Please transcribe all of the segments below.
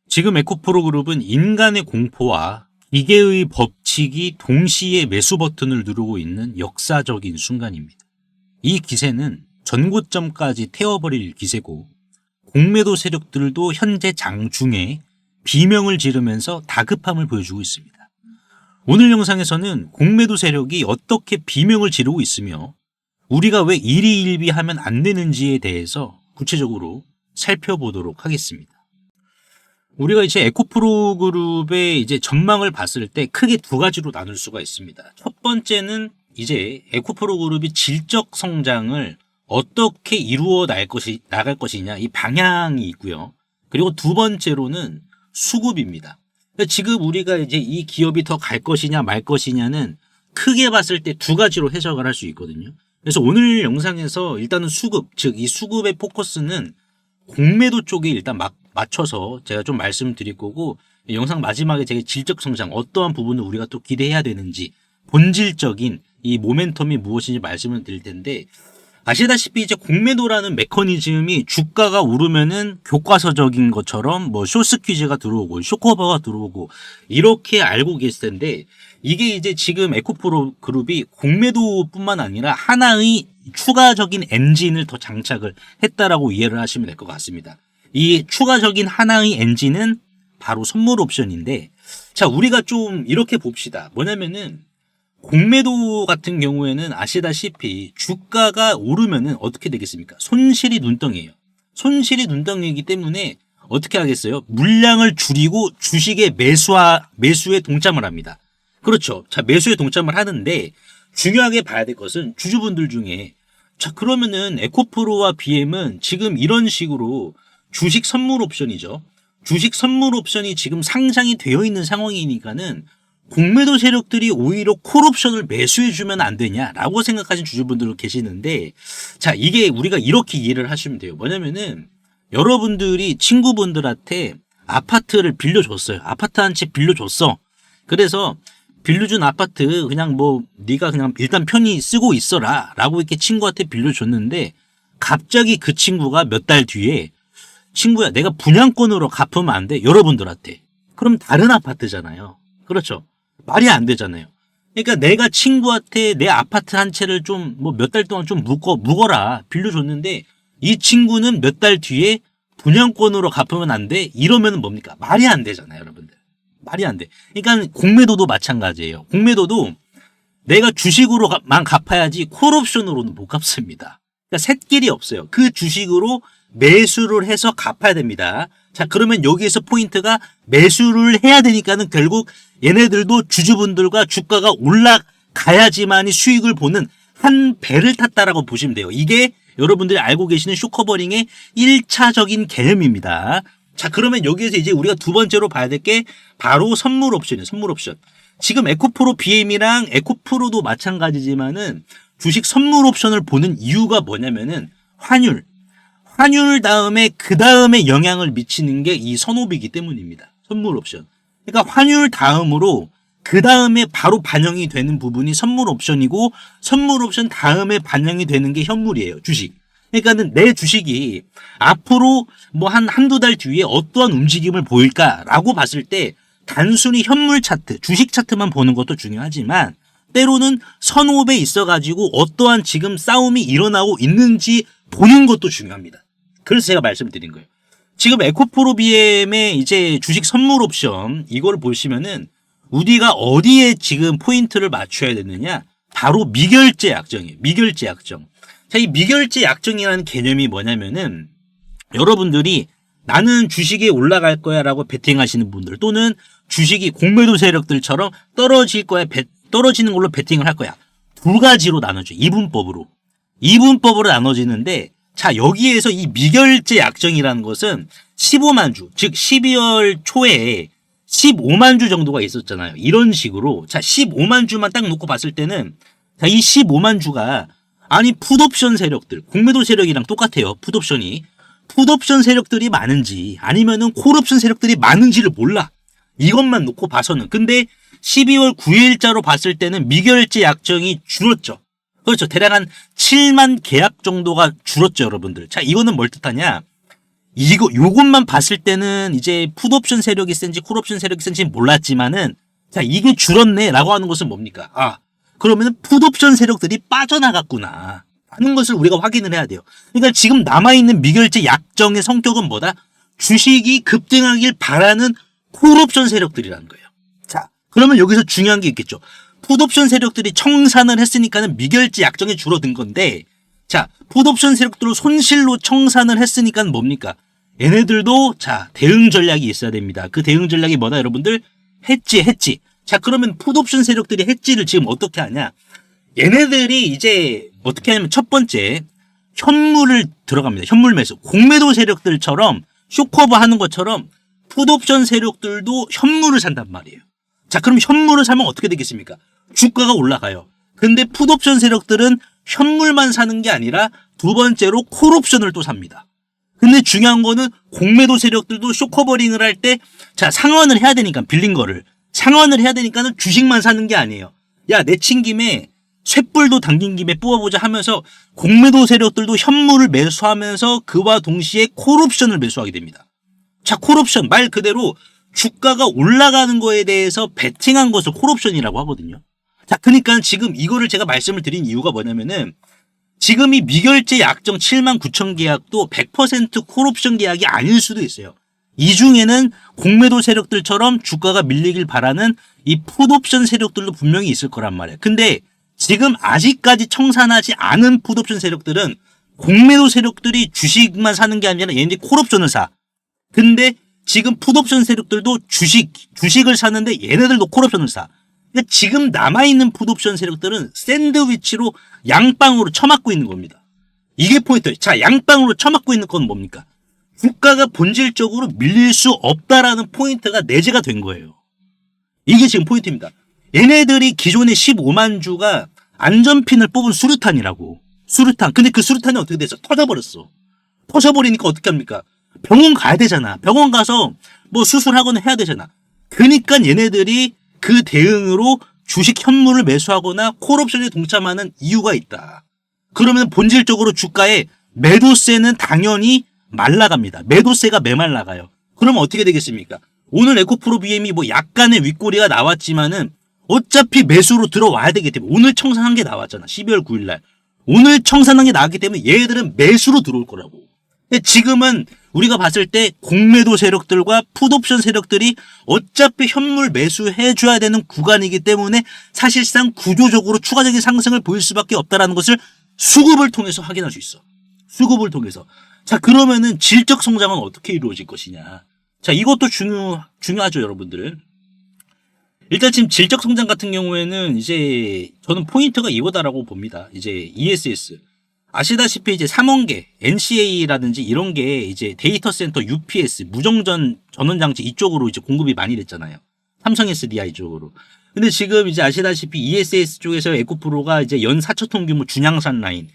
지금 에코프로 그룹은 인간의 공포와 기계의 법칙이 동시에 매수 버튼을 누르고 있는 역사적인 순간입니다. 이 기세는 전고점까지 태워버릴 기세고 공매도 세력들도 현재 장중에 비명을 지르면서 다급함을 보여주고 있습니다. 오늘 영상에서는 공매도 세력이 어떻게 비명을 지르고 있으며 우리가 왜 일희일비하면 안 되는지에 대해서 구체적으로 살펴보도록 하겠습니다. 우리가 이제 에코프로 그룹의 이제 전망을 봤을 때 크게 두 가지로 나눌 수가 있습니다. 첫 번째는 이제 에코프로 그룹이 질적 성장을 어떻게 이루어 나갈 것이냐, 이 방향이 있고요. 그리고 두 번째로는 수급입니다. 그러니까 지금 우리가 이제 이 기업이 더 갈 것이냐 말 것이냐는 크게 봤을 때 두 가지로 해석을 할 수 있거든요. 그래서 오늘 영상에서 일단은 수급, 즉 이 수급의 포커스는 공매도 쪽에 일단 맞춰서 제가 좀 말씀드릴 거고, 영상 마지막에 제가 질적 성장 어떠한 부분을 우리가 또 기대해야 되는지 본질적인 이 모멘텀이 무엇인지 말씀을 드릴 텐데, 아시다시피 이제 공매도라는 메커니즘이 주가가 오르면은 교과서적인 것처럼 뭐 쇼스퀴즈가 들어오고 쇼커버가 들어오고 이렇게 알고 계실 텐데, 이게 이제 지금 에코프로 그룹이 공매도뿐만 아니라 하나의 추가적인 엔진을 더 장착을 했다라고 이해를 하시면 될 것 같습니다. 이 추가적인 하나의 엔진은 바로 선물 옵션인데, 자, 우리가 좀 이렇게 봅시다. 뭐냐면은 공매도 같은 경우에는 아시다시피 주가가 오르면은 어떻게 되겠습니까? 손실이 눈덩이에요. 손실이 눈덩이이기 때문에 어떻게 하겠어요? 물량을 줄이고 주식의 매수에 동참을 합니다. 그렇죠. 자, 매수에 동참을 하는데 중요하게 봐야 될 것은 주주분들 중에, 자, 그러면은 에코프로와 BM은 지금 이런 식으로 주식 선물 옵션이죠. 주식 선물 옵션이 지금 상장이 되어 있는 상황이니까는 공매도 세력들이 오히려 콜옵션을 매수해주면 안 되냐라고 생각하시는 주주분들 계시는데, 자, 이게 우리가 이렇게 이해를 하시면 돼요. 뭐냐면은 여러분들이 친구분들한테 아파트를 빌려줬어요. 아파트 한 채 빌려줬어. 그래서 빌려준 아파트 그냥 뭐 네가 그냥 일단 편히 쓰고 있어라 라고 이렇게 친구한테 빌려줬는데, 갑자기 그 친구가 몇 달 뒤에 친구야, 내가 분양권으로 갚으면 안 돼? 여러분들한테. 그럼 다른 아파트잖아요. 그렇죠. 말이 안 되잖아요. 그러니까 내가 친구한테 내 아파트 한 채를 좀 뭐 몇 달 동안 좀 묵어라 빌려줬는데, 이 친구는 몇 달 뒤에 분양권으로 갚으면 안 돼? 이러면 뭡니까? 말이 안 되잖아요, 여러분들. 말이 안 돼. 그러니까 공매도도 마찬가지예요. 공매도도 내가 주식으로만 갚아야지 콜옵션으로는 못 갚습니다. 그러니까 쇳길이 없어요. 그 주식으로 매수를 해서 갚아야 됩니다. 자, 그러면 여기에서 포인트가 매수를 해야 되니까는 결국 얘네들도 주주분들과 주가가 올라가야지만이 수익을 보는 한 배를 탔다라고 보시면 돼요. 이게 여러분들이 알고 계시는 쇼커버링의 1차적인 개념입니다. 자, 그러면 여기에서 이제 우리가 두 번째로 봐야 될 게 바로 선물 옵션이에요. 선물 옵션. 지금 에코프로 BM이랑 에코프로도 마찬가지지만은 주식 선물 옵션을 보는 이유가 뭐냐면은 환율 다음에 그 다음에 영향을 미치는 게 이 선호비이기 때문입니다. 선물 옵션. 그러니까 환율 다음으로 그 다음에 바로 반영이 되는 부분이 선물 옵션이고, 선물 옵션 다음에 반영이 되는 게 현물이에요. 주식. 그러니까는 내 주식이 앞으로 뭐 한두 달 뒤에 어떠한 움직임을 보일까라고 봤을 때 단순히 현물 차트, 주식 차트만 보는 것도 중요하지만 때로는 선호업에 있어가지고 어떠한 지금 싸움이 일어나고 있는지 보는 것도 중요합니다. 그래서 제가 말씀드린 거예요. 지금 에코프로 BM의 이제 주식 선물 옵션 이걸 보시면은 우리가 어디에 지금 포인트를 맞춰야 되느냐? 바로 미결제 약정이에요. 미결제 약정. 자, 이 미결제 약정이라는 개념이 뭐냐면은 여러분들이 나는 주식이 올라갈 거야 라고 베팅하시는 분들, 또는 주식이 공매도 세력들처럼 떨어지는 걸로 베팅을 할 거야. 두 가지로 나눠져. 이분법으로 나눠지는데, 자, 여기에서 이 미결제 약정이라는 것은 15만 주, 즉 12월 초에 15만 주 정도가 있었잖아요. 이런 식으로. 자, 15만 주만 딱 놓고 봤을 때는, 자, 이 15만 주가 아니 풋옵션 세력들, 공매도 세력이랑 똑같아요. 풋옵션 세력들이 많은지 아니면은 콜옵션 세력들이 많은지를 몰라. 이것만 놓고 봐서는. 근데 12월 9일자로 봤을 때는 미결제 약정이 줄었죠. 그렇죠. 대략 한 7만 계약 정도가 줄었죠, 여러분들. 자, 이거는 뭘 뜻하냐? 요것만 봤을 때는 이제 풋옵션 세력이 센지 콜옵션 세력이 센지 몰랐지만은, 자, 이게 줄었네라고 하는 것은 뭡니까? 아, 그러면은 풋옵션 세력들이 빠져나갔구나 하는 것을 우리가 확인을 해야 돼요. 그러니까 지금 남아있는 미결제 약정의 성격은 뭐다? 주식이 급등하길 바라는 콜옵션 세력들이라는 거예요. 자, 그러면 여기서 중요한 게 있겠죠. 풋옵션 세력들이 청산을 했으니까는 미결제 약정이 줄어든 건데, 자, 풋옵션 세력들로 손실로 청산을 했으니까 뭡니까? 얘네들도 자, 대응 전략이 있어야 됩니다. 그 대응 전략이 뭐다, 여러분들? 해지. 자, 그러면 풋옵션 세력들이 해지를 지금 어떻게 하냐? 얘네들이 이제 어떻게 하냐면 첫 번째, 현물을 들어갑니다. 현물 매수. 공매도 세력들처럼 쇼커버 하는 것처럼 풋옵션 세력들도 현물을 산단 말이에요. 자, 그럼 현물을 사면 어떻게 되겠습니까? 주가가 올라가요. 근데 풋옵션 세력들은 현물만 사는 게 아니라 두 번째로 콜옵션을 또 삽니다. 근데 중요한 거는 공매도 세력들도 쇼커버링을 할 때, 자, 상환을 해야 되니까, 빌린 거를. 상환을 해야 되니까는 주식만 사는 게 아니에요. 야, 내친 김에 쇳불도 당긴 김에 뽑아보자 하면서 공매도 세력들도 현물을 매수하면서 그와 동시에 콜옵션을 매수하게 됩니다. 자, 콜옵션. 말 그대로 주가가 올라가는 거에 대해서 베팅한 것을 콜옵션이라고 하거든요. 자, 그러니까 지금 이거를 제가 말씀을 드린 이유가 뭐냐면은 지금 이 미결제 약정 79,000 계약도 100% 콜옵션 계약이 아닐 수도 있어요. 이 중에는 공매도 세력들처럼 주가가 밀리길 바라는 이 풋옵션 세력들도 분명히 있을 거란 말이에요. 근데 지금 아직까지 청산하지 않은 풋옵션 세력들은 공매도 세력들이 주식만 사는 게 아니라 얘네들이 콜옵션을 사. 근데 지금 풋옵션 세력들도 주식을 사는데 얘네들도 콜옵션을 사. 그러니까 지금 남아있는 풋옵션 세력들은 샌드위치로 양빵으로 처맞고 있는 겁니다. 이게 포인트예요. 자, 양빵으로 처맞고 있는 건 뭡니까? 주가가 본질적으로 밀릴 수 없다라는 포인트가 내재가 된 거예요. 이게 지금 포인트입니다. 얘네들이 기존에 15만 주가 안전핀을 뽑은 수류탄이라고. 수류탄. 근데 그 수류탄이 어떻게 돼서 터져버렸어. 터져버리니까 어떻게 합니까? 병원 가야 되잖아. 병원 가서 뭐 수술하거나 해야 되잖아. 그러니까 얘네들이 그 대응으로 주식 현물을 매수하거나 콜옵션에 동참하는 이유가 있다. 그러면 본질적으로 주가의 매도세는 당연히 말라갑니다. 매도세가 메말라가요. 그러면 어떻게 되겠습니까? 오늘 에코프로 BM이 뭐 약간의 윗꼬리가 나왔지만은 어차피 매수로 들어와야 되기 때문에 오늘 청산한 게 나왔잖아. 12월 9일 날. 오늘 청산한 게 나왔기 때문에 얘들은 매수로 들어올 거라고. 근데 지금은 우리가 봤을 때 공매도 세력들과 풋옵션 세력들이 어차피 현물 매수해줘야 되는 구간이기 때문에 사실상 구조적으로 추가적인 상승을 보일 수밖에 없다는 것을 수급을 통해서 확인할 수 있어. 수급을 통해서. 자, 그러면은 질적 성장은 어떻게 이루어질 것이냐. 자, 이것도 중요하죠, 여러분들. 일단 지금 질적 성장 같은 경우에는 이제 저는 포인트가 이거다라고 봅니다. 이제 ESS. 아시다시피 이제 3원계, NCA라든지 이런 게 이제 데이터 센터 UPS, 무정전 전원장치 이쪽으로 이제 공급이 많이 됐잖아요. 삼성 SDI 쪽으로. 근데 지금 이제 아시다시피 ESS 쪽에서 에코프로가 이제 연 4,000톤 규모 준양산 라인,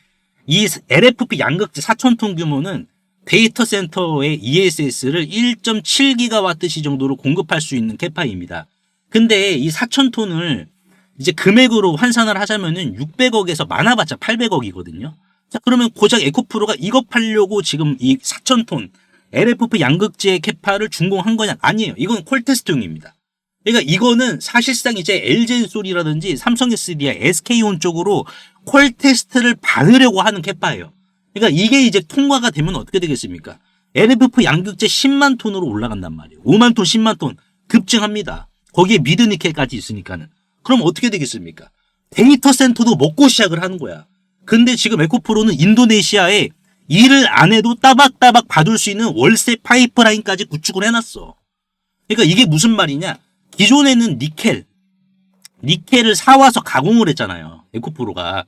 이 LFP 양극재 4,000톤 규모는 데이터 센터의 ESS를 1.7기가와트시 정도로 공급할 수 있는 캐파입니다. 근데 이 4,000톤을 이제 금액으로 환산을 하자면은 600억에서 많아봤자 800억이거든요. 자, 그러면 고작 에코프로가 이거 팔려고 지금 이 4,000톤 LFP 양극재 캐파를 준공한 거냐? 아니에요. 이건 콜테스트용입니다. 그러니까 이거는 사실상 이제 LG엔솔이라든지 삼성 SDI, SK온 쪽으로 콜테스트를 받으려고 하는 캐파예요. 그러니까 이게 이제 통과가 되면 어떻게 되겠습니까? LFP 양극재 10만 톤으로 올라간단 말이에요. 5만 톤, 10만 톤 급증합니다. 거기에 미드니켈까지 있으니까는. 그럼 어떻게 되겠습니까? 데이터 센터도 먹고 시작을 하는 거야. 근데 지금 에코프로는 인도네시아에 일을 안 해도 따박따박 받을 수 있는 월세 파이프라인까지 구축을 해놨어. 그러니까 이게 무슨 말이냐? 기존에는 니켈을 사와서 가공을 했잖아요. 에코프로가.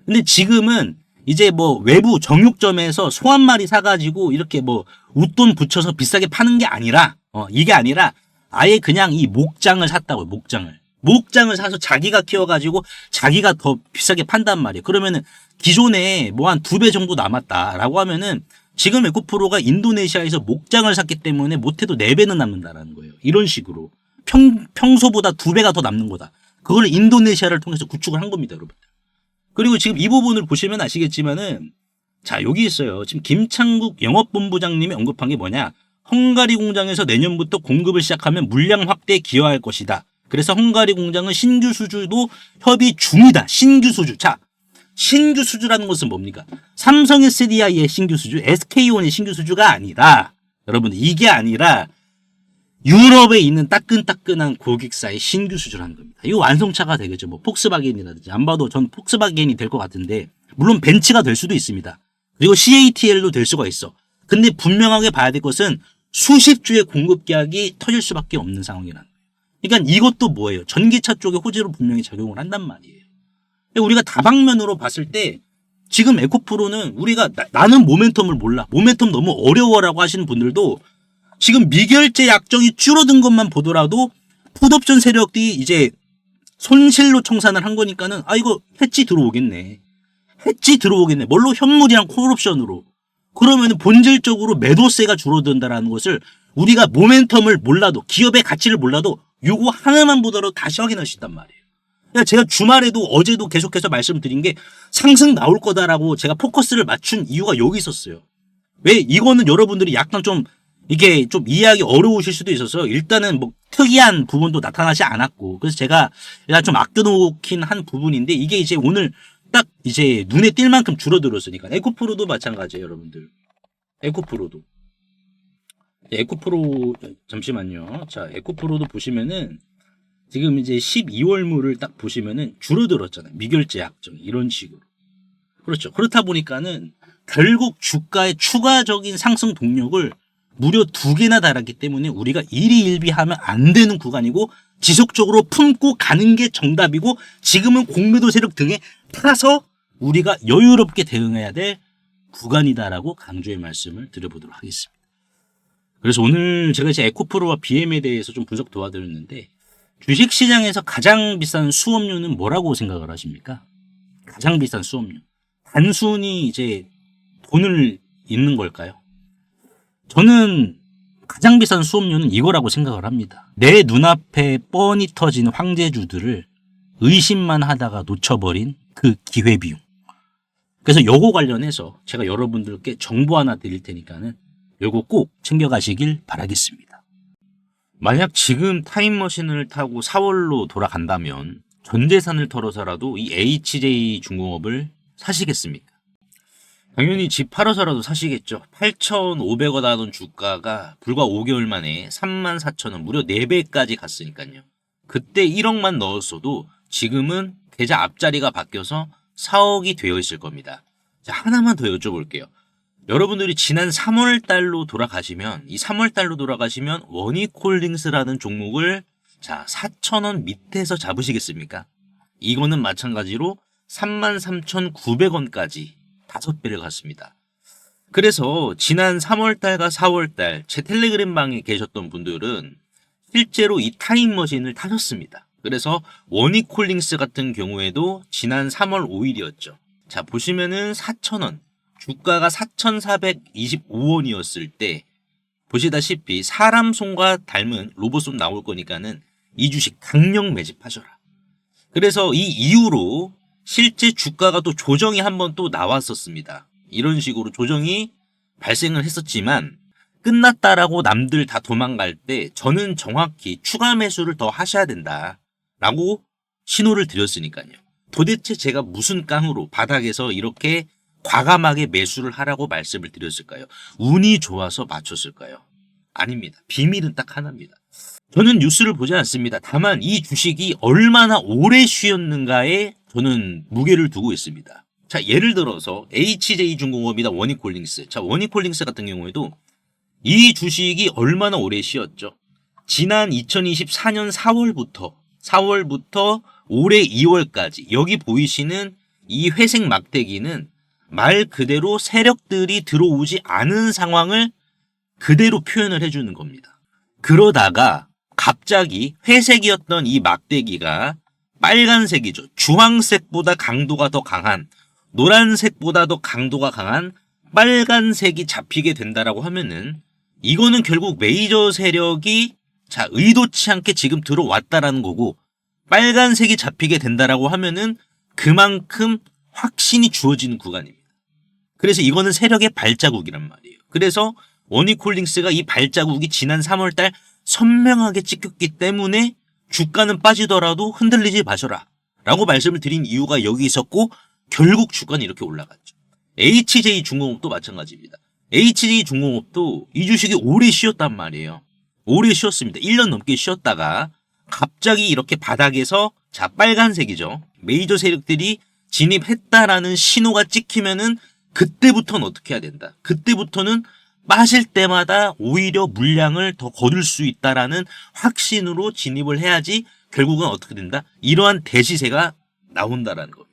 근데 지금은 이제 뭐 외부 정육점에서 소 한 마리 사가지고 이렇게 뭐 웃돈 붙여서 비싸게 파는 게 아니라, 이게 아니라 아예 그냥 이 목장을 샀다고요. 목장을 사서 자기가 키워가지고 자기가 더 비싸게 판단 말이에요. 그러면은 기존에 뭐 한 2배 정도 남았다라고 하면은 지금 에코프로가 인도네시아에서 목장을 샀기 때문에 못해도 4배는 남는다라는 거예요. 이런 식으로. 평소보다 2배가 더 남는 거다. 그걸 인도네시아를 통해서 구축을 한 겁니다, 여러분. 그리고 지금 이 부분을 보시면 아시겠지만은 자, 여기 있어요. 지금 김창국 영업본부장님이 언급한 게 뭐냐? 헝가리 공장에서 내년부터 공급을 시작하면 물량 확대에 기여할 것이다. 그래서 헝가리 공장은 신규 수주도 협의 중이다. 신규 수주. 자, 신규 수주라는 것은 뭡니까? 삼성 SDI의 신규 수주, SK온의 신규 수주가 아니라, 여러분들 이게 아니라 유럽에 있는 따끈따끈한 고객사의 신규 수주라는 겁니다. 이거 완성차가 되겠죠. 뭐 폭스바겐이라든지. 안 봐도 전 폭스바겐이 될 것 같은데, 물론 벤츠가 될 수도 있습니다. 그리고 CATL도 될 수가 있어. 근데 분명하게 봐야 될 것은 수십 주의 공급 계약이 터질 수밖에 없는 상황이라는 거예요. 그러니까 이것도 뭐예요? 전기차 쪽에 호재로 분명히 작용을 한단 말이에요. 우리가 다방면으로 봤을 때 지금 에코프로는 우리가 나는 모멘텀을 몰라. 모멘텀 너무 어려워라고 하시는 분들도 지금 미결제 약정이 줄어든 것만 보더라도 풋옵션 세력들이 이제 손실로 청산을 한 거니까는 아 이거 해지 들어오겠네. 해지 들어오겠네. 뭘로? 현물이랑 콜옵션으로. 그러면 본질적으로 매도세가 줄어든다라는 것을 우리가 모멘텀을 몰라도 기업의 가치를 몰라도 요거 하나만 보더라도 다시 확인할 수 있단 말이에요. 그러니까 제가 주말에도 어제도 계속해서 말씀드린 게 상승 나올 거다라고 제가 포커스를 맞춘 이유가 여기 있었어요. 왜? 이거는 여러분들이 약간 좀 이게 좀 이해하기 어려우실 수도 있어서 일단은 뭐 특이한 부분도 나타나지 않았고 그래서 제가 일단 좀 아껴놓긴 한 부분인데 이게 이제 오늘 딱 이제 눈에 띌 만큼 줄어들었으니까 에코프로도 마찬가지예요, 여러분들. 에코프로도. 에코프로 잠시만요. 자, 에코프로도 보시면은 지금 이제 12월물을 딱 보시면은 줄어들었잖아요. 미결제 약정 이런 식으로. 그렇죠. 그렇다 보니까는 결국 주가의 추가적인 상승 동력을 무려 2개나 달았기 때문에 우리가 일희일비하면 안 되는 구간이고 지속적으로 품고 가는 게 정답이고 지금은 공매도 세력 등에 타서 우리가 여유롭게 대응해야 될 구간이다라고 강조의 말씀을 드려보도록 하겠습니다. 그래서 오늘 제가 이제 에코프로와 BM에 대해서 좀 분석 도와드렸는데 주식시장에서 가장 비싼 수업료는 뭐라고 생각을 하십니까? 가장 비싼 수업료. 단순히 이제 돈을 잃는 걸까요? 저는 가장 비싼 수업료는 이거라고 생각을 합니다. 내 눈앞에 뻔히 터진 황제주들을 의심만 하다가 놓쳐버린 그 기회비용. 그래서 요거 관련해서 제가 여러분들께 정보 하나 드릴 테니까는 요거 꼭 챙겨가시길 바라겠습니다. 만약 지금 타임머신을 타고 4월로 돌아간다면 전 재산을 털어서라도 이 HJ 중공업을 사시겠습니까? 당연히 집 팔아서라도 사시겠죠. 8,500원 하던 주가가 불과 5개월 만에 34,000원, 무려 4배까지 갔으니까요. 그때 1억만 넣었어도 지금은 계좌 앞자리가 바뀌어서 4억이 되어 있을 겁니다. 자, 하나만 더 여쭤볼게요. 여러분들이 지난 3월 달로 돌아가시면 이 3월 달로 돌아가시면 원익홀딩스라는 종목을 자 4,000원 밑에서 잡으시겠습니까? 이거는 마찬가지로 33,900원까지 5배를 갔습니다. 그래서 지난 3월 달과 4월 달 제 텔레그램 방에 계셨던 분들은 실제로 이 타임머신을 타셨습니다. 그래서 원익홀딩스 같은 경우에도 지난 3월 5일이었죠. 자 보시면은 4,000원 주가가 4,425원이었을 때 보시다시피 사람 손과 닮은 로봇손 나올 거니까는 이 주식 강력 매집하셔라. 그래서 이 이후로 실제 주가가 또 조정이 한번 또 나왔었습니다. 이런 식으로 조정이 발생을 했었지만 끝났다라고 남들 다 도망갈 때 저는 정확히 추가 매수를 더 하셔야 된다라고 신호를 드렸으니까요. 도대체 제가 무슨 깡으로 바닥에서 이렇게 과감하게 매수를 하라고 말씀을 드렸을까요? 운이 좋아서 맞췄을까요? 아닙니다. 비밀은 딱 하나입니다. 저는 뉴스를 보지 않습니다. 다만 이 주식이 얼마나 오래 쉬었는가에 저는 무게를 두고 있습니다. 자, 예를 들어서 HJ중공업이나 원익홀딩스. 자, 원익홀딩스 같은 경우에도 이 주식이 얼마나 오래 쉬었죠? 지난 2024년 4월부터 올해 2월까지 여기 보이시는 이 회색 막대기는 말 그대로 세력들이 들어오지 않은 상황을 그대로 표현을 해주는 겁니다. 그러다가 갑자기 회색이었던 이 막대기가 빨간색이죠. 주황색보다 강도가 더 강한, 노란색보다 더 강도가 강한 빨간색이 잡히게 된다라고 하면은 이거는 결국 메이저 세력이 자 의도치 않게 지금 들어왔다라는 거고 빨간색이 잡히게 된다라고 하면은 그만큼 확신이 주어지는 구간입니다. 그래서 이거는 세력의 발자국이란 말이에요. 그래서 원익홀딩스가 이 발자국이 지난 3월달 선명하게 찍혔기 때문에 주가는 빠지더라도 흔들리지 마셔라 라고 말씀을 드린 이유가 여기 있었고, 결국 주가는 이렇게 올라갔죠. HJ중공업도 마찬가지입니다. HJ중공업도 이 주식이 오래 쉬었단 말이에요. 오래 쉬었습니다. 1년 넘게 쉬었다가 갑자기 이렇게 바닥에서, 자, 빨간색이죠. 메이저 세력들이 진입했다라는 신호가 찍히면은 그때부터는 어떻게 해야 된다. 그때부터는 빠질 때마다 오히려 물량을 더 거둘 수 있다라는 확신으로 진입을 해야지 결국은 어떻게 된다? 이러한 대시세가 나온다라는 겁니다.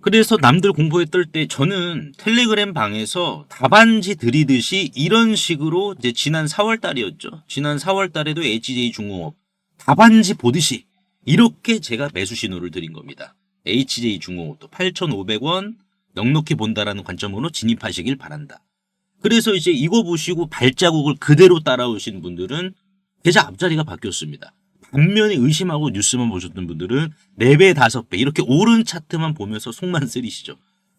그래서 남들 공포에 떨 때 저는 텔레그램 방에서 답안지 드리듯이 이런 식으로 이제 지난 4월 달이었죠. 지난 4월 달에도 HJ중공업 답안지 보듯이 이렇게 제가 매수 신호를 드린 겁니다. HJ중공업도 8,500원 넉넉히 본다라는 관점으로 진입하시길 바란다. 그래서 이제 이거 보시고 발자국을 그대로 따라오신 분들은 계좌 앞자리가 바뀌었습니다. 반면에 의심하고 뉴스만 보셨던 분들은 4배, 5배 이렇게 오른 차트만 보면서 속만 쓰리시죠.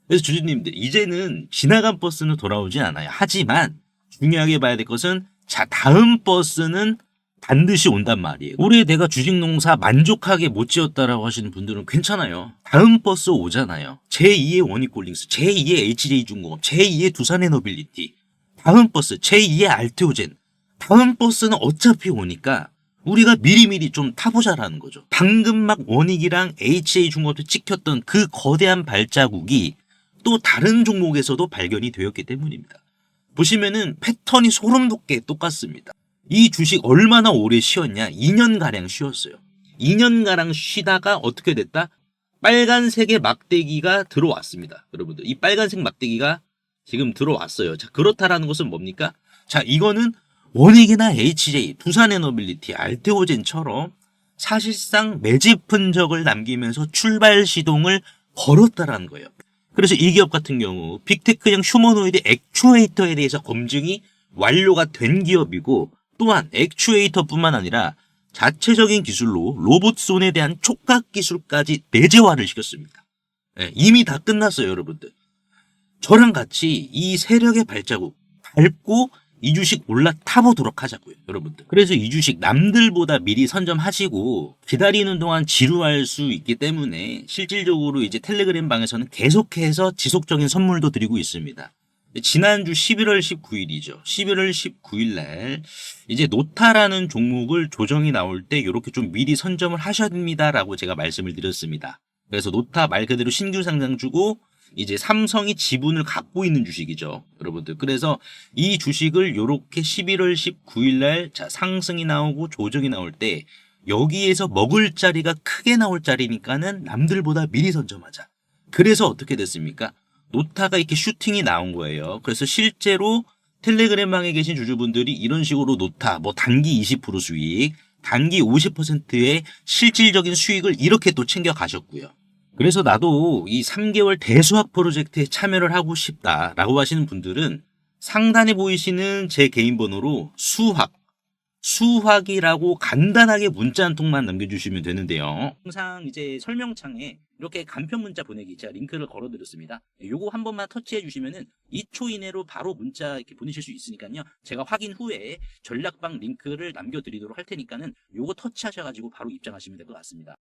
그래서 주주님들, 이제는 지나간 버스는 돌아오지 않아요. 하지만 중요하게 봐야 될 것은, 자, 다음 버스는 반드시 온단 말이에요. 올해 내가 주식농사 만족하게 못 지었다라고 하시는 분들은 괜찮아요. 다음 버스 오잖아요. 제2의 원익홀딩스, 제2의 HJ중공업, 제2의 두산에너빌리티, 다음 버스 제2의 알테오젠, 다음 버스는 어차피 오니까 우리가 미리미리 좀 타보자라는 거죠. 방금 막 원익이랑 HJ중공업에 찍혔던 그 거대한 발자국이 또 다른 종목에서도 발견이 되었기 때문입니다. 보시면은 패턴이 소름 돋게 똑같습니다. 이 주식 얼마나 오래 쉬었냐? 2년가량 쉬었어요. 2년가량 쉬다가 어떻게 됐다? 빨간색의 막대기가 들어왔습니다. 여러분들, 이 빨간색 막대기가 지금 들어왔어요. 자, 그렇다라는 것은 뭡니까? 자, 이거는 원익이나 HJ, 두산에너빌리티, 알테오젠처럼 사실상 매집 흔적을 남기면서 출발 시동을 걸었다라는 거예요. 그래서 이 기업 같은 경우 빅테크형 휴머노이드 액추에이터에 대해서 검증이 완료가 된 기업이고, 또한 액추에이터뿐만 아니라 자체적인 기술로 로봇손에 대한 촉각 기술까지 내재화를 시켰습니다. 네, 이미 다 끝났어요, 여러분들. 저랑 같이 이 세력의 발자국 밟고 이 주식 올라타보도록 하자고요, 여러분들. 그래서 이 주식 남들보다 미리 선점하시고 기다리는 동안 지루할 수 있기 때문에 실질적으로 이제 텔레그램 방에서는 계속해서 지속적인 선물도 드리고 있습니다. 지난주 11월 19일이죠. 11월 19일 날 이제 노타라는 종목을 조정이 나올 때 이렇게 좀 미리 선점을 하셔야 됩니다라고 제가 말씀을 드렸습니다. 그래서 노타 말 그대로 신규 상장주고 이제 삼성이 지분을 갖고 있는 주식이죠, 여러분들. 그래서 이 주식을 이렇게 11월 19일 날 자, 상승이 나오고 조정이 나올 때 여기에서 먹을 자리가 크게 나올 자리니까는 남들보다 미리 선점하자. 그래서 어떻게 됐습니까? 노타가 이렇게 슈팅이 나온 거예요. 그래서 실제로 텔레그램방에 계신 주주분들이 이런 식으로 노타, 뭐 단기 20% 수익, 단기 50%의 실질적인 수익을 이렇게 또 챙겨 가셨고요. 그래서 나도 이 3개월 대수학 프로젝트에 참여를 하고 싶다라고 하시는 분들은 상단에 보이시는 제 개인 번호로 수학이라고 간단하게 문자 한 통만 남겨주시면 되는데요. 항상 이제 설명창에 이렇게 간편 문자 보내기 제가 링크를 걸어드렸습니다. 요거 한 번만 터치해 주시면은 2초 이내로 바로 문자 이렇게 보내실 수 있으니까요. 제가 확인 후에 전략방 링크를 남겨드리도록 할 테니까는 요거 터치하셔가지고 바로 입장하시면 될 것 같습니다.